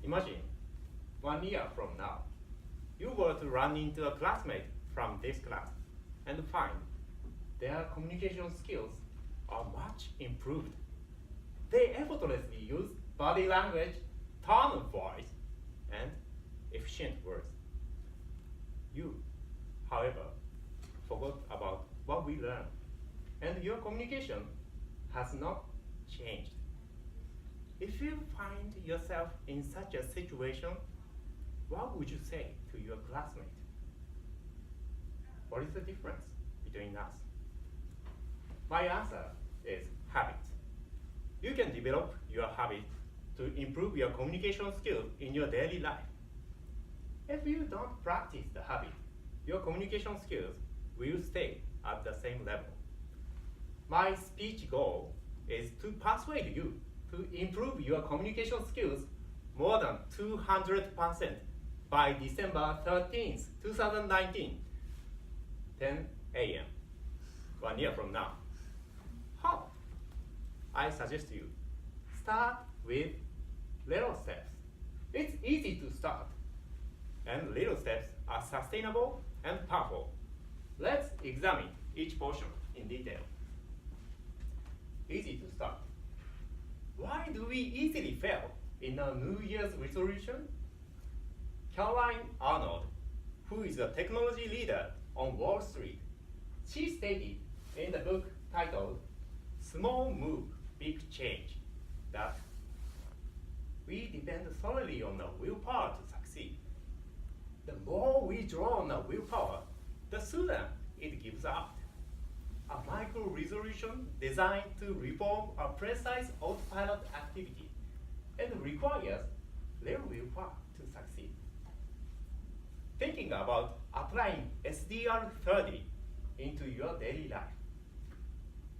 Imagine 1 year from now, you were to run into a classmate from this class and find their communication skills are much improved. They effortlessly use body language, tone of voice, and efficient words. You, however, forgot about what we learned, and your communication has not changed. If you find yourself in such a situation, what would you say to your classmate? What is the difference between us? My answer is habit. You can develop your habit to improve your communication skills in your daily life. If you don't practice the habit, your communication skills will stay at the same level. My speech goal is to persuade you to improve your communication skills more than 200% by December 13th, 2019, 10 a.m., 1 year from now. How? I suggest you start with little steps. It's easy to start, and little steps are sustainable and powerful. Let's examine each portion in detail. Easy to start. Why do we easily fail in a New Year's resolution? Caroline Arnold, who is a technology leader on Wall Street, she stated in the book titled Small Move, Big Change that we depend solely on the willpower to succeed. The more we draw on the willpower, the sooner it gives out. A micro resolution designed to reform a precise autopilot activity and requires little willpower to succeed. Thinking about applying SDR 30 into your daily life.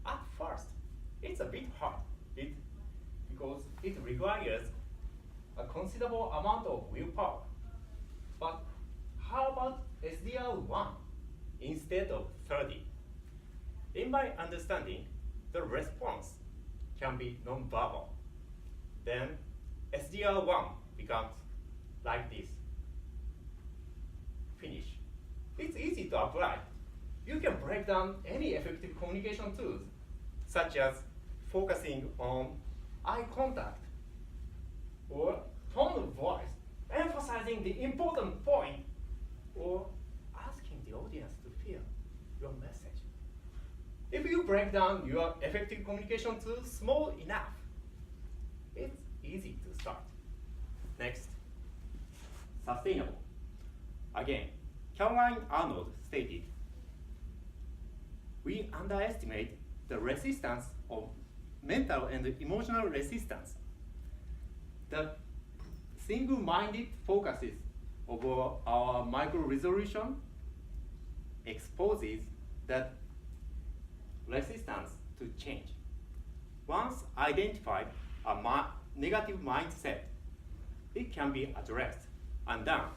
At first, it's a bit hard because it requires a considerable amount of willpower. But how about SDR 1 instead of 30? In my understanding, the response can be non-verbal. Then SDR 1 becomes like this. Finish. It's easy to apply. You can break down any effective communication tools, such as focusing on eye contact or tone of voice, emphasizing the important point, or asking the audience to feel your message. If you break down your effective communication tools small enough, it's easy to start. Next, sustainable. Again, Caroline Arnold stated, we underestimate the resistance of mental and emotional resistance. The single-minded focuses of our micro-resolution exposes that resistance to change. Once identified a negative mindset, it can be addressed and done,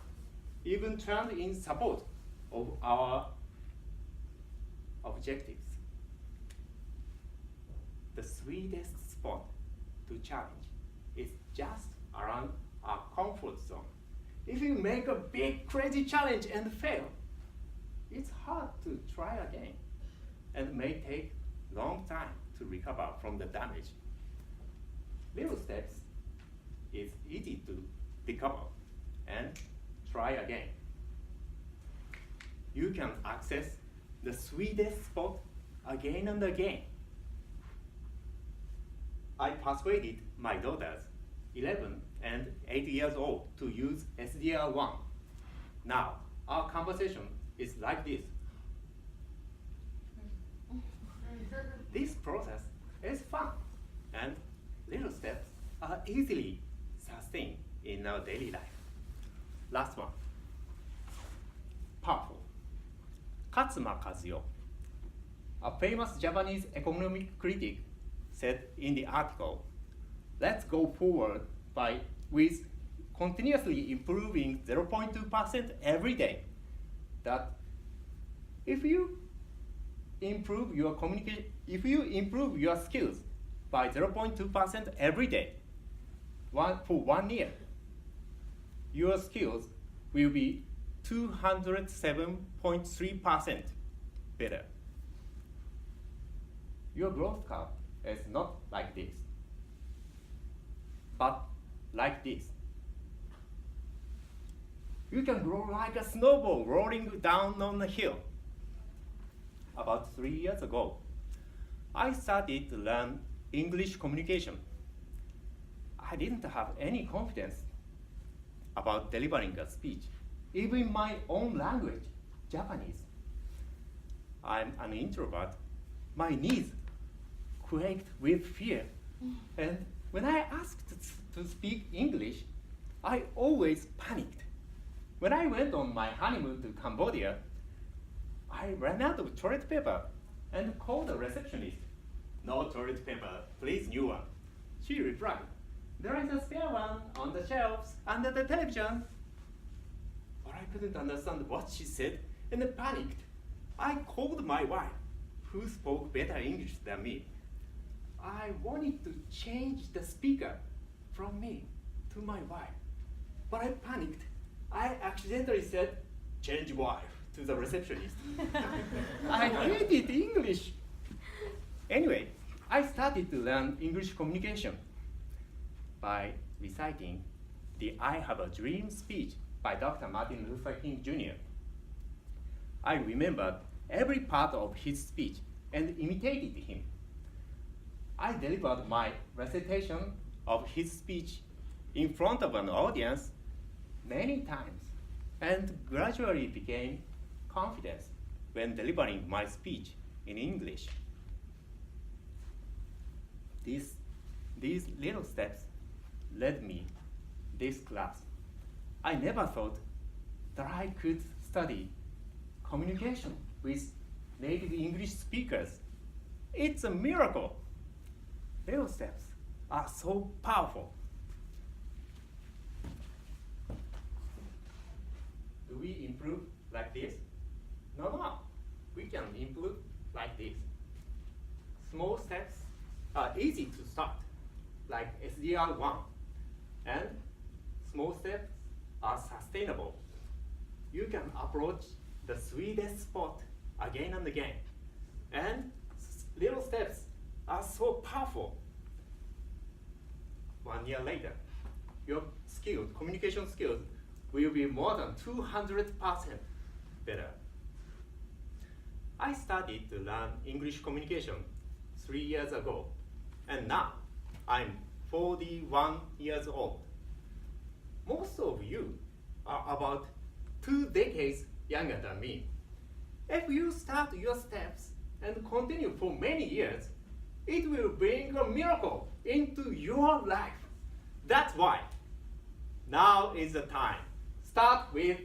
even turned in support of our objectives. The sweetest spot to challenge is just around our comfort zone. If you make a big crazy challenge and fail, it's hard to try again and may take long time to recover from the damage. Little steps is easy to recover and try again. You can access the sweetest spot again and again. I persuaded my daughters, 11 and 8 years old, to use SDR1. Now, our conversation is like this. This process is fun, and little steps are easily sustained in our daily life. Last one, powerful. Katsuma Kazuo, a famous Japanese economic critic, said in the article, let's go forward with continuously improving 0.2% every day. That if you improve your skills by 0.2% every day for 1 year, your skills will be 207.3% better. Your growth curve is not like this, but like this. You can grow like a snowball rolling down on a hill. About 3 years ago, I started to learn English communication. I didn't have any confidence about delivering a speech, even in my own language, Japanese. I'm an introvert. My knees quaked with fear. And when I asked to speak English, I always panicked. When I went on my honeymoon to Cambodia, I ran out of toilet paper and called the receptionist. "No toilet paper, please new one." She replied, "There is a spare one on the shelves under the television." But I couldn't understand what she said and panicked. I called my wife, who spoke better English than me. I wanted to change the speaker from me to my wife, but I panicked. I accidentally said, "Change wife," to the receptionist. I hated English. Anyway, I started to learn English communication by reciting the "I Have a Dream" speech by Dr. Martin Luther King Jr. I remembered every part of his speech and imitated him. I delivered my recitation of his speech in front of an audience many times and gradually became confident when delivering my speech in English. These little steps led me this class. I never thought that I could study communication with native English speakers. It's a miracle. Little steps are so powerful. Do we improve like this? No. We can improve like this. Small steps are easy to start, like SDR1, and small steps are sustainable. You can approach the sweetest spot again and again, and little steps are so powerful. 1 year later, your communication skills will be more than 200% better. I started to learn English communication 3 years ago, and now I'm 41 years old. Most of you are about 2 decades younger than me. If you start your steps and continue for many years, it will bring a miracle into your life. That's why now is the time. Start with